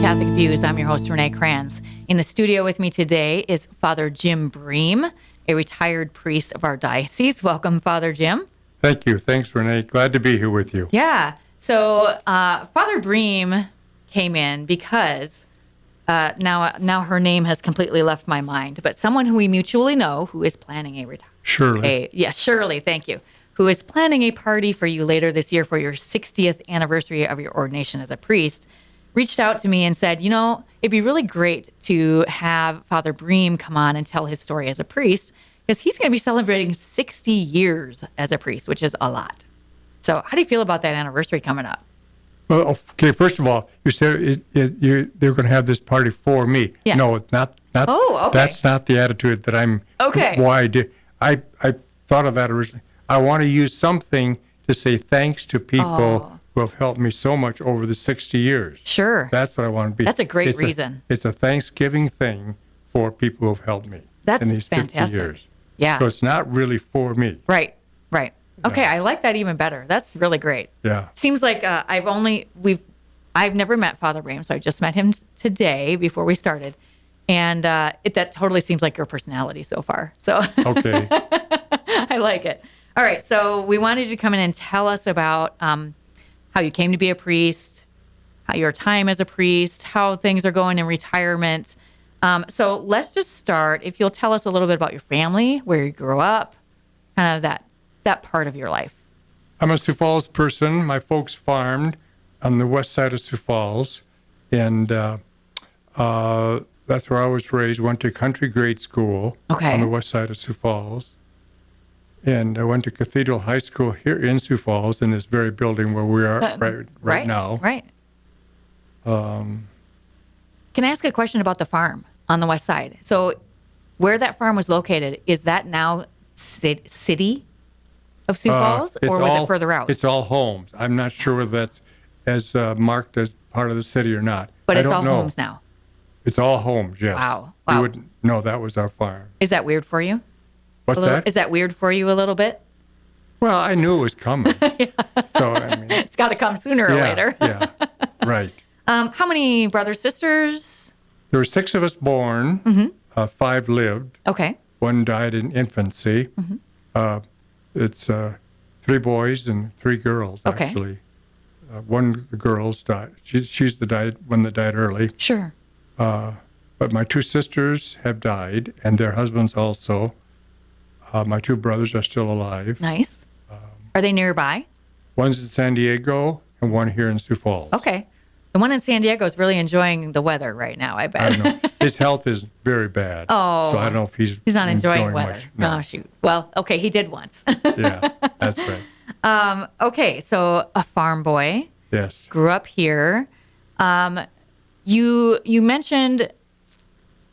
Catholic Views. I'm your host, Renee Kranz. In the studio with me today is Father Jim Bream, a retired priest of our diocese. Welcome, Father Jim. Thank you. Thanks, Renee. Glad to be here with you. Yeah. So Father Bream came in because now her name has completely left my mind, but someone who we mutually know who is planning a retirement. Shirley. Shirley, thank you. Who is planning a party for you later this year for your 60th anniversary of your ordination as a priest, reached out to me and said, you know, it'd be really great to have Father Bream come on and tell his story as a priest, because he's going to be celebrating 60 years as a priest, which is a lot. So how do you feel about that anniversary coming up? Well, okay, first of all, you said they're going to have this party for me. Yeah. No, it's not. Oh, okay. That's not the attitude that I'm. Okay. Why I did. I thought of that originally. I want to use something to say thanks to people who have helped me so much over the 60 years. Sure. That's what I want to be. That's a great reason. It's a Thanksgiving thing for people who have helped me in these fantastic. 50 years. Yeah. So it's not really for me. Right. Okay, I like that even better. That's really great. Yeah. Seems like I've never met Father Bream, so I just met him today before we started, and that totally seems like your personality so far. So Okay. I like it. All right, so we wanted you to come in and tell us about how you came to be a priest, how your time as a priest, how things are going in retirement. So let's just start. If you'll tell us a little bit about your family, where you grew up, kind of that part of your life. I'm a Sioux Falls person. My folks farmed on the west side of Sioux Falls, and that's where I was raised. Went to country grade school on the west side of Sioux Falls, and I went to Cathedral High School here in Sioux Falls in this very building where we are right now. Right. Can I ask a question about the farm on the west side? So where that farm was located, is that now city of Sioux Falls, or was it further out? It's all homes. I'm not sure whether that's as marked as part of the city or not. But I it's don't all know. homes now. It's all homes, yes. Wow. You wouldn't know that was our farm. Is that weird for you? What's that? Is that weird for you a little bit? Well, I knew it was coming. So, I mean. It's got to come sooner or later. Yeah, right. How many brothers, sisters? There were 6 of us born. 5 lived. Okay. 1 died in infancy. It's 3 boys and 3 girls, actually. One of the girls died. She's the one that died early. Sure. But my 2 sisters have died, and their husbands also. My 2 brothers are still alive. Nice. Are they nearby? One's in San Diego and one here in Sioux Falls. Okay. The one in San Diego is really enjoying the weather right now, I bet. I don't know. His health is very bad. Oh. So I don't know if he's not enjoying weather. Much. No. Oh, shoot. Well, okay, he did once. Yeah, that's right. Okay, so a farm boy. Yes. Grew up here. You mentioned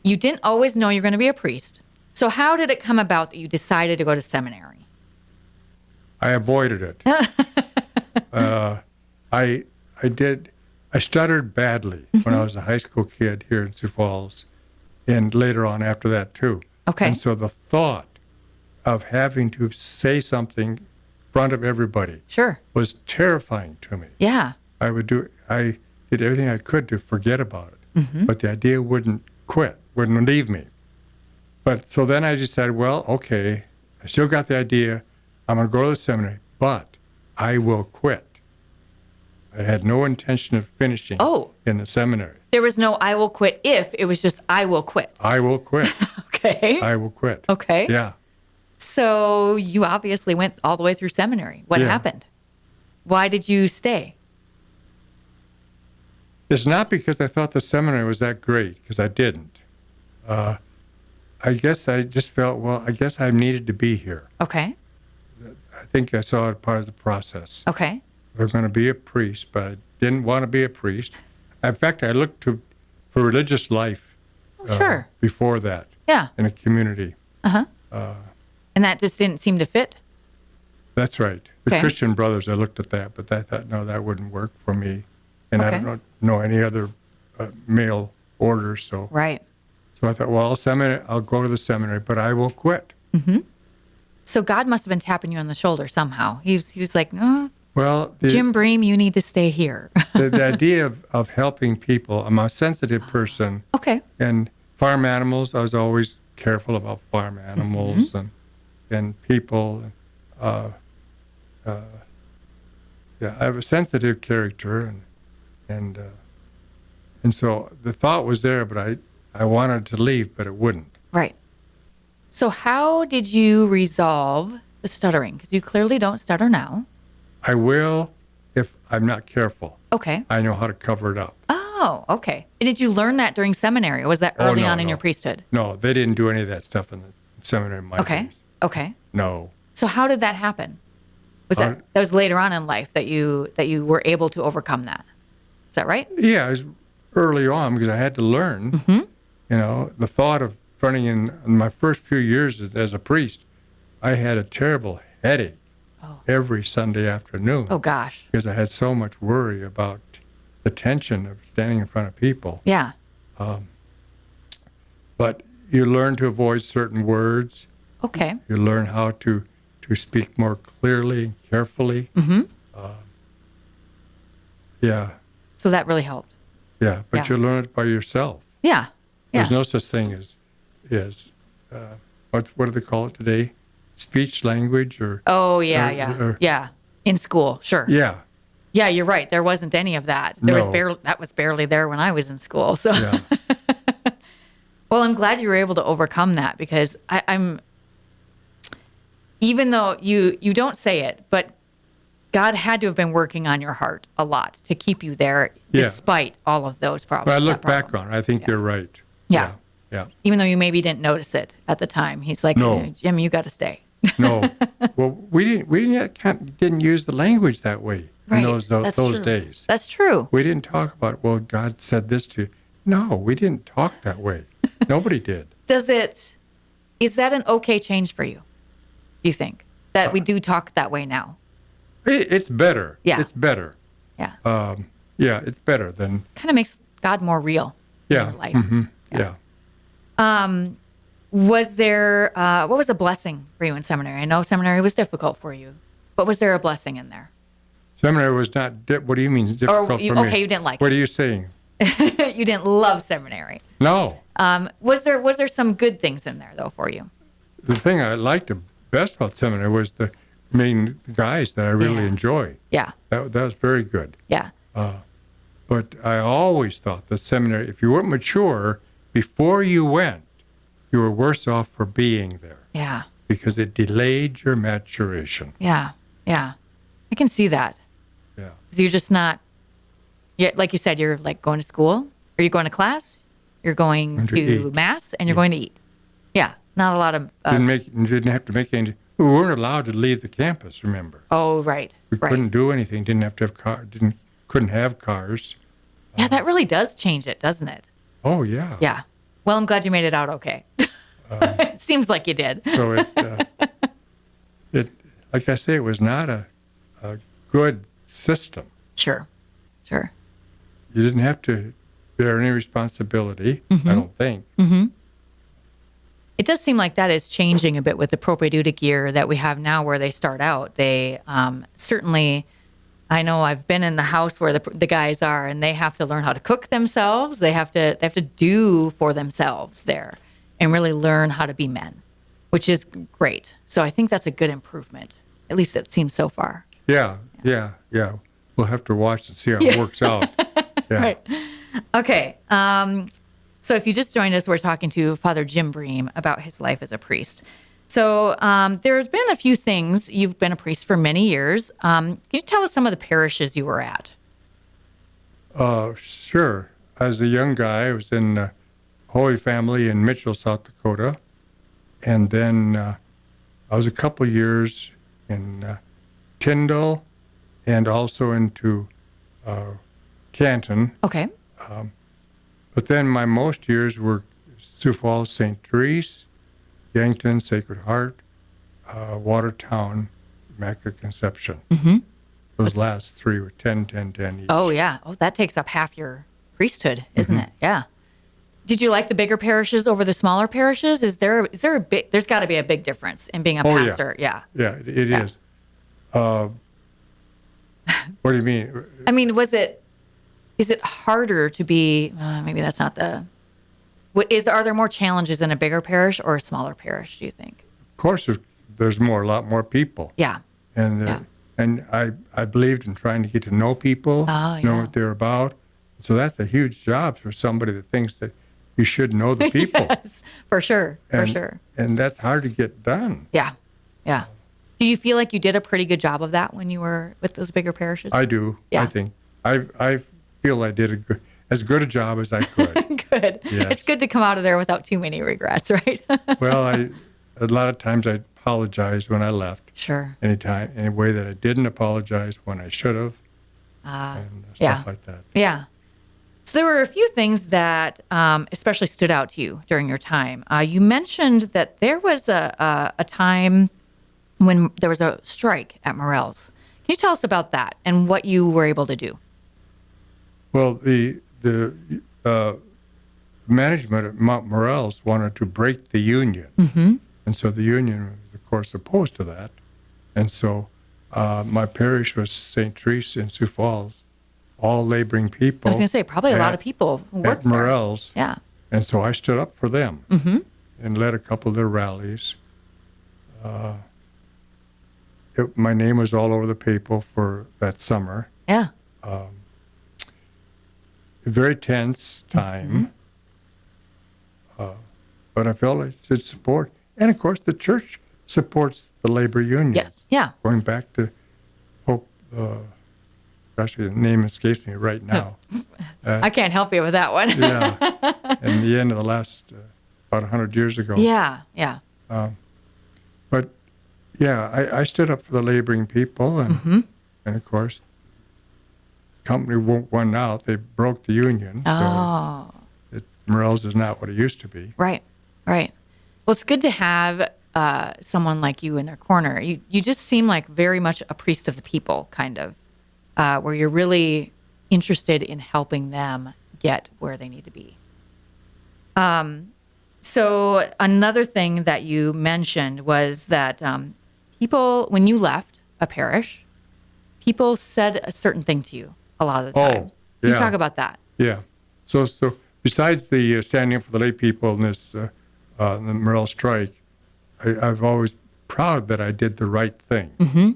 you didn't always know you were going to be a priest. So how did it come about that you decided to go to seminary? I avoided it. I stuttered badly when I was a high school kid here in Sioux Falls, and later on after that too. Okay. And so the thought of having to say something in front of everybody was terrifying to me. Yeah. I did everything I could to forget about it, but the idea wouldn't leave me. But so then I decided, well, okay, I still got the idea. I'm going to go to the seminary, but I will quit. I had no intention of finishing in the seminary. There was no I will quit if, it was just I will quit. I will quit. Okay. I will quit. Okay. Yeah. So you obviously went all the way through seminary. What happened? Why did you stay? It's not because I thought the seminary was that great, because I didn't. I guess I just felt, well, I guess I needed to be here. Okay. I think I saw it part of the process. Okay. I was going to be a priest, but I didn't want to be a priest. In fact, I looked for religious life before that in a community. And that just didn't seem to fit? That's right. The Christian Brothers, I looked at that, but I thought, no, that wouldn't work for me. And I don't know any other male orders. So I thought, well, I'll go to the seminary, but I will quit. So God must have been tapping you on the shoulder somehow. He was like, no, Well, Jim Bream, you need to stay here. the idea of helping people, I'm a sensitive person. Okay. And farm animals, I was always careful about farm animals and people. Yeah, I have a sensitive character, and so the thought was there, but I wanted to leave, but it wouldn't. Right. So how did you resolve the stuttering? Because you clearly don't stutter now. I will if I'm not careful. Okay. I know how to cover it up. Oh, okay. Did you learn that during seminary, or was that early on in your priesthood? No, they didn't do any of that stuff in the seminary in my days. Okay. No. So how did that happen? Was that was later on in life that you were able to overcome that? Is that right? Yeah, it was early on because I had to learn. Mm-hmm. You know, the thought of running in my first few years as a priest, I had a terrible headache every Sunday afternoon. Oh, gosh. Because I had so much worry about the tension of standing in front of people. Yeah. But you learn to avoid certain words. Okay. You learn how to speak more clearly and carefully. Mm-hmm. Yeah. So that really helped. Yeah, but you learn it by yourself. Yeah. There's no such thing as what do they call it today? Speech language or yeah. In school, sure. Yeah. Yeah, you're right. There wasn't any of that. That was barely there when I was in school. So yeah. Well, I'm glad you were able to overcome that, because I'm even though you don't say it, but God had to have been working on your heart a lot to keep you there despite all of those problems. But I look back on it, I think you're right. Yeah. Yeah. Even though you maybe didn't notice it at the time. He's like, no. Jim, you got to stay. No. Well, we didn't use the language that way in those days. That's true. We didn't talk about, well, God said this to you. No, we didn't talk that way. Nobody did. Is that an okay change for you? Do you think that we do talk that way now? It's better. Yeah. It's better. Yeah. Yeah, it's better than. Kind of makes God more real in your life. Mm-hmm. Yeah. Was there, what was a blessing for you in seminary? I know seminary was difficult for you, but was there a blessing in there? Seminary was not, what do you mean difficult for me? Okay, you didn't like it. What are you saying? You didn't love seminary. No. Was there some good things in there, though, for you? The thing I liked the best about seminary was the main guys that I really enjoy. Yeah. That was very good. Yeah. But I always thought that seminary, if you weren't mature before you went, you were worse off for being there. Yeah. Because it delayed your maturation. Yeah. Yeah. I can see that. Yeah. 'Cause you're just not, like you said, you're like going to school, or you're going to class, you're going to mass, and you're going to eat. Yeah. Not a lot of. Didn't have to make any. We weren't allowed to leave the campus, remember? Oh, right. We couldn't do anything. Didn't have to have couldn't have cars. Yeah, that really does change it, doesn't it? Oh, yeah. Yeah. Well, I'm glad you made it out okay. It seems like you did. So it like I say, it was not a good system. Sure. You didn't have to bear any responsibility, I don't think. Mm-hmm. It does seem like that is changing a bit with the propedeutic year that we have now, where they start out. They certainly, I know I've been in the house where the guys are, and they have to learn how to cook themselves. They have to do for themselves there, and really learn how to be men, which is great. So I think that's a good improvement. At least it seems so far. Yeah. We'll have to watch and see how it works out. Yeah. Right. Okay. So if you just joined us, we're talking to Father Jim Bream about his life as a priest. So there's been a few things. You've been a priest for many years. Can you tell us some of the parishes you were at? Sure. As a young guy, I was in Holy Family in Mitchell, South Dakota. And then I was a couple years in Tyndall and also into Canton. Okay. But then my most years were Sioux Falls, St. Therese, Yankton, Sacred Heart, Watertown, Immaculate Conception. Mm-hmm. Those last three were 10 each. Oh, yeah. Oh, that takes up half your priesthood, isn't it? Yeah. Did you like the bigger parishes over the smaller parishes? Is there a big, there's got to be a big difference in being a pastor. Yeah. Yeah, it is. What do you mean? I mean, is it harder to be, maybe that's not are there more challenges in a bigger parish or a smaller parish, do you think? Of course, there's a lot more people. Yeah. And I believed in trying to get to know people, know what they're about. So that's a huge job for somebody that thinks that you should know the people. Yes, for sure. And that's hard to get done. Yeah. Do you feel like you did a pretty good job of that when you were with those bigger parishes? I do. Yeah. I think. I feel I did as good a job as I could. Good. Yes. It's good to come out of there without too many regrets, right? Well, a lot of times I apologized when I left. Sure. Any way that I didn't apologize when I should have. And stuff like that. Yeah. So there were a few things that especially stood out to you during your time. You mentioned that there was a time when there was a strike at Morel's. Can you tell us about that and what you were able to do? Well, the management at Mount Morel's wanted to break the union. Mm-hmm. And so the union was, of course, opposed to that. And so my parish was St. Therese in Sioux Falls, all laboring people. I was going to say, probably a lot of people who worked at Morel's. There. Yeah. And so I stood up for them and led a couple of their rallies. My name was all over the paper for that summer. Yeah. A very tense time. But I felt I should support. And, of course, the church supports the labor unions. Yes. Yeah. Going back to Pope, actually, the name escapes me right now. I can't help you with that one. Yeah. In the end of the last, about 100 years ago. Yeah. But, yeah, I stood up for the laboring people. And, and of course, the company won out. They broke the union. Oh. So Morel's is not what it used to be. Right. Well, it's good to have someone like you in their corner. You just seem like very much a priest of the people, kind of, where you're really interested in helping them get where they need to be. So another thing that you mentioned was that people, when you left a parish, people said a certain thing to you a lot of the time. Can you talk about that? Yeah. So besides the standing up for the lay people in this the Morel strike, I've always proud that I did the right thing. Mm-hmm.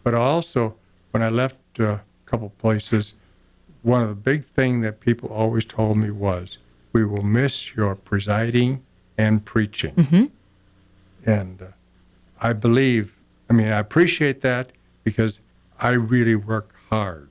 But also, when I left a couple places, one of the big things that people always told me was, we will miss your presiding and preaching. Mm-hmm. And I appreciate that because I really work hard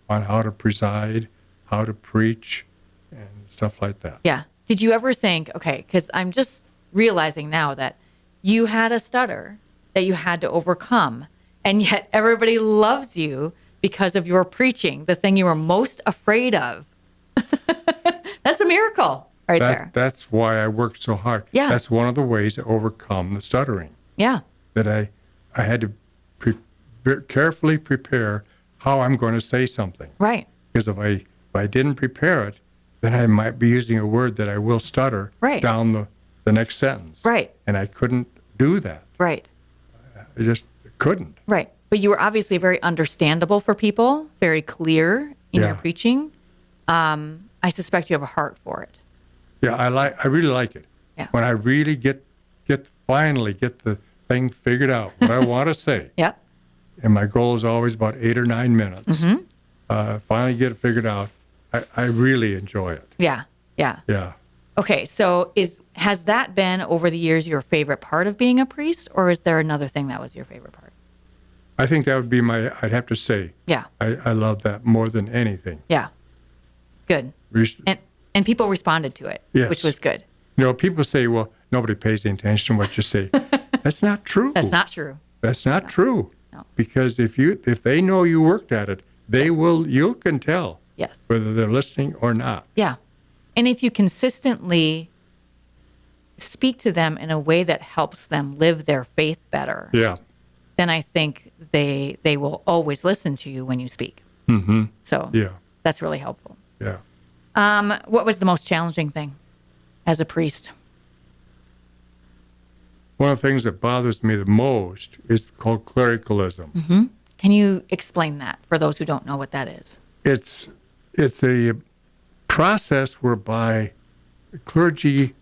on how to preside, how to preach, and stuff like that. Yeah. Did you ever think, because I'm just realizing now that you had a stutter that you had to overcome, and yet everybody loves you because of your preaching, the thing you were most afraid of. That's a miracle there. That's why I worked so hard. Yeah. That's one of the ways to overcome the stuttering. Yeah. That I had to carefully prepare how I'm going to say something. Right. Because if I didn't prepare it, then I might be using a word that I will stutter down the next sentence. Right. And I couldn't do that. Right. I just couldn't. Right. But you were obviously very understandable for people, very clear in your preaching. I suspect you have a heart for it. Yeah, I really like it. Yeah. When I really finally get the thing figured out, what I want to say. Yep. And my goal is always about 8 or 9 minutes. Mm-hmm. Finally get it figured out. I really enjoy it. Yeah. Okay, so has that been over the years your favorite part of being a priest, or is there another thing that was your favorite part? I think that would be I'd have to say. Yeah. I love that more than anything. Yeah. Good. And people responded to it, which was good. People say, well, nobody pays any attention to what you say. That's not true. That's not true. That's not true. No. Because if they know you worked at it, you can tell. Yes. Whether they're listening or not. Yeah. And if you consistently speak to them in a way that helps them live their faith better, then I think they will always listen to you when you speak. Mm-hmm. So that's really helpful. Yeah. What was the most challenging thing as a priest? One of the things that bothers me the most is called clericalism. Mm-hmm. Can you explain that for those who don't know what that is? It's a process whereby the clergy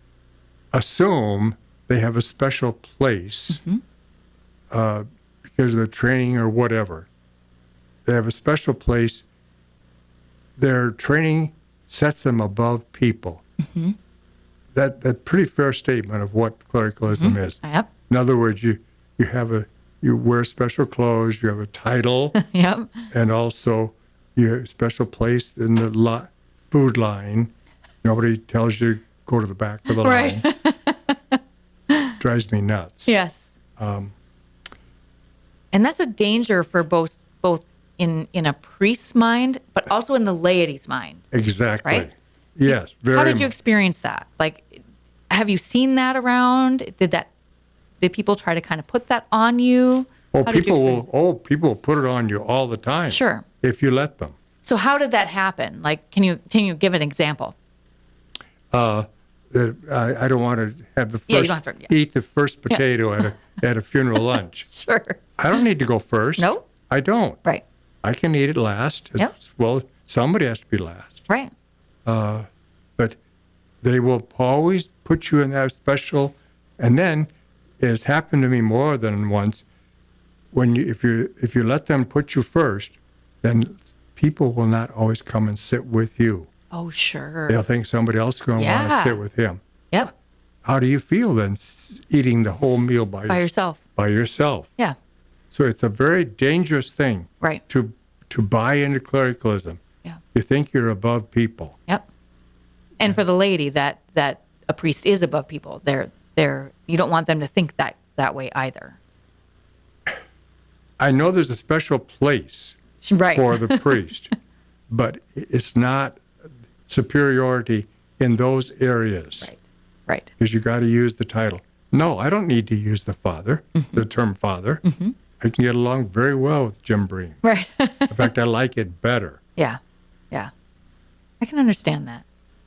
assume they have a special place because of their training or whatever. They have a special place. Their training sets them above people. That pretty fair statement of what clericalism is. Yep. In other words, you wear special clothes, you have a title, Yep. and also you have a special place in the food line. Nobody tells you to go to the back of the Right. line. Drives me nuts. Yes. And that's a danger for both in a priest's mind, but also in the laity's mind. Exactly. Right? Yes. Very. How did you experience that? Like, have you seen that around? Did people try to kind of put that on you? Oh, How did you experience it? People will put it on you all the time. Sure. If you let them. So how did that happen? Like, can you give an example? I don't want to have the first Yeah, you don't have to, eat the first potato at a funeral lunch. Sure. I don't need to go first. No? I don't. Right. I can eat it last. Yep. Well, somebody has to be last. Right. But they will always put you in that special. And then it has happened to me more than once. If you let them put you first, then people will not always come and sit with you. Oh, sure. They'll think somebody else is going to want to sit with him. Yep. How do you feel then eating the whole meal by yourself? By yourself. Yeah. So it's a very dangerous thing. Right. To buy into clericalism. Yeah. You think you're above people. Yep. And for the laity, that a priest is above people. You don't want them to think that way either. I know there's a special place Right. for the priest, but it's not superiority in those areas. Right. Right. Because you got to use the title. No, I don't need to use the term father. I can get along very well with Jim Bream. Right. In fact, I like it better. Yeah. Yeah. I can understand that.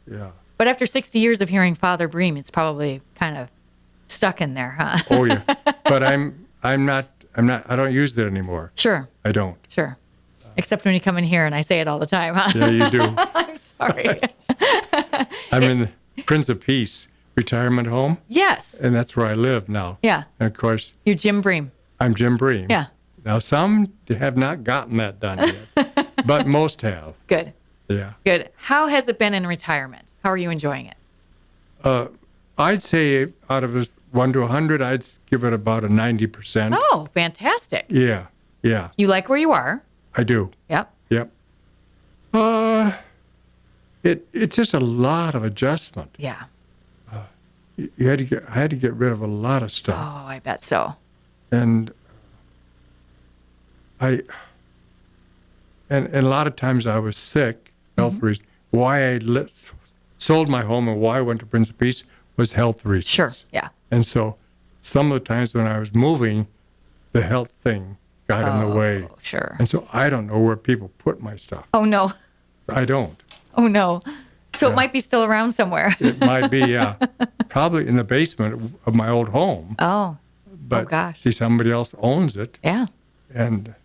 Yeah. But after 60 years of hearing Father Bream, it's probably kind of stuck in there, huh? Oh yeah. But I don't use it anymore. Sure. I don't. Sure. Except when you come in here and I say it all the time, huh? Yeah, you do. I'm sorry. I'm in the Prince of Peace retirement home. Yes. And that's where I live now. Yeah. And of course, You're Jim Bream. I'm Jim Bream. Yeah. Now, some have not gotten that done yet, but most have. Good. Yeah. Good. How has it been in retirement? How are you enjoying it? I'd say out of 1 to 100, I'd give it about a 90%. Oh, fantastic. Yeah. Yeah. You like where you are? I do. Yep. Yep. It's just a lot of adjustment. Yeah. I had to get rid of a lot of stuff. Oh, I bet so. And a lot of times I was sick, health reasons. Why I sold my home and why I went to Prince of Peace was health reasons. Sure, yeah. And so some of the times when I was moving, the health thing got in the way. Oh, sure. And so I don't know where people put my stuff. Oh, no. I don't. Oh, no. So it might be still around somewhere. It might be, probably in the basement of my old home. Oh. But gosh. see, somebody else owns it. Yeah. And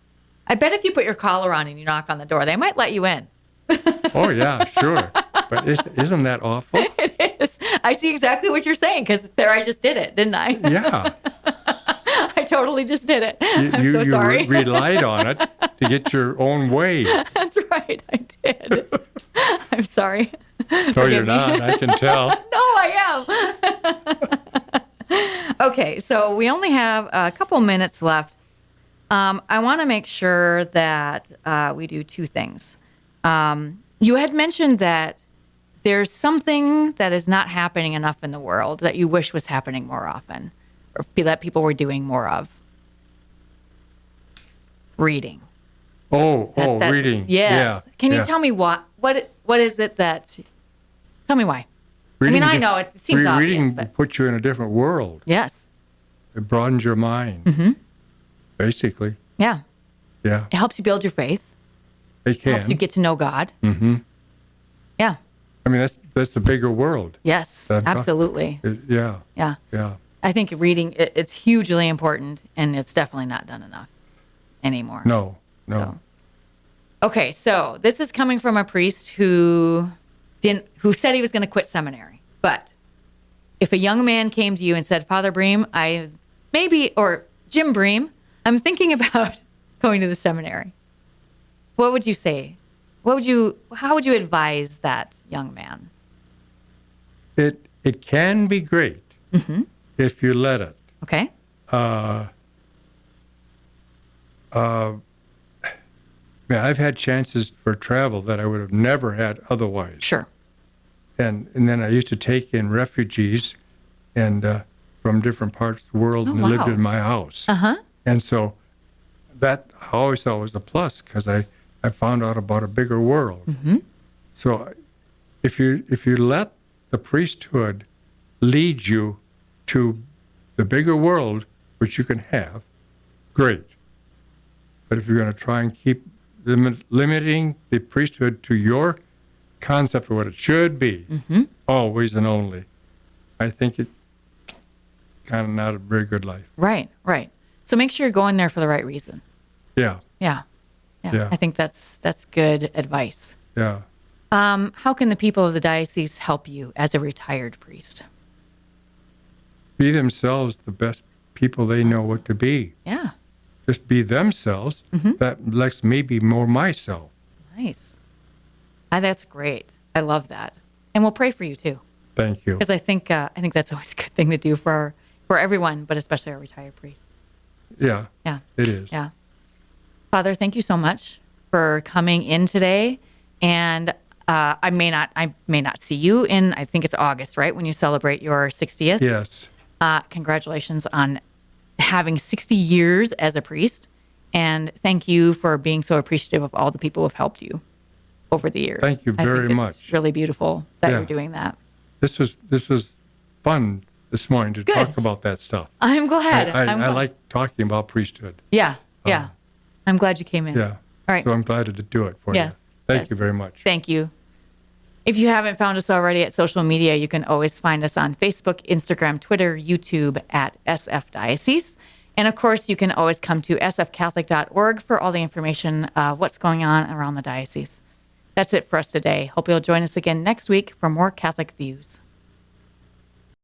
I bet if you put your collar on and you knock on the door, they might let you in. oh, yeah, sure. But isn't that awful? It is. I see exactly what you're saying because there I just did it, didn't I? Yeah. I totally just did it. I'm so you sorry. relied on it to get your own way. That's right. I did. I'm sorry. No, you're not. I can tell. No, I am. Okay, so we only have a couple minutes left. I want to make sure that we do two things. You had mentioned that there's something that is not happening enough in the world that you wish was happening more often, or that people were doing more of. Reading. That's, reading. Yes. Yeah. Can you tell me what is it that? Tell me why. Reading I know it seems obvious. Reading But puts you in a different world. yes. It broadens your mind. Basically. Yeah. Yeah. It helps you build your faith. It can. Helps you get to know God. Yeah. I mean, that's the bigger world. Yes. Absolutely. Yeah. Yeah. Yeah. I think reading it's hugely important, and it's definitely not done enough. anymore. No. So. Okay, so this is coming from a priest who said he was going to quit seminary. But if a young man came to you and said, Father Bream, or Jim Bream, I'm thinking about going to the seminary, what would you say? How would you advise that young man? It can be great if you let it. Okay. I've had chances for travel that I would have never had otherwise. Sure. And then I used to take in refugees and from different parts of the world and lived in my house. Uh-huh. And so that I always thought was a plus because I found out about a bigger world. Mm-hmm. So if you let the priesthood lead you to the bigger world, which you can have, great. But if you're going to try and keep limiting the priesthood to your concept of what it should be, always and only, I think it's kind of not a very good life. Right. So make sure you're going there for the right reason. Yeah. I think that's good advice. Yeah. How can the people of the diocese help you as a retired priest? Be themselves the best people they know what to be. Yeah. Just be themselves. That lets me be more myself. Nice. That's great. I love that. And we'll pray for you too. Thank you. Because I think that's always a good thing to do for everyone, but especially our retired priests. Yeah. It is. Yeah. Father, thank you so much for coming in today. And I may not see you in, I think it's August, right? When you celebrate your 60th. Yes. Congratulations on having 60 years as a priest. And thank you for being so appreciative of all the people who have helped you over the years. Thank you very much. It's really beautiful that you're doing that. This was fun this morning to talk about that stuff. I'm glad. I like talking about priesthood. Yeah. I'm glad you came in. Yeah. All right. So I'm glad to do it for you. Thank you very much. Thank you. If you haven't found us already at social media, you can always find us on Facebook, Instagram, Twitter, YouTube at SF Diocese. And of course, you can always come to sfcatholic.org for all the information of what's going on around the diocese. That's it for us today. Hope you'll join us again next week for more Catholic Views.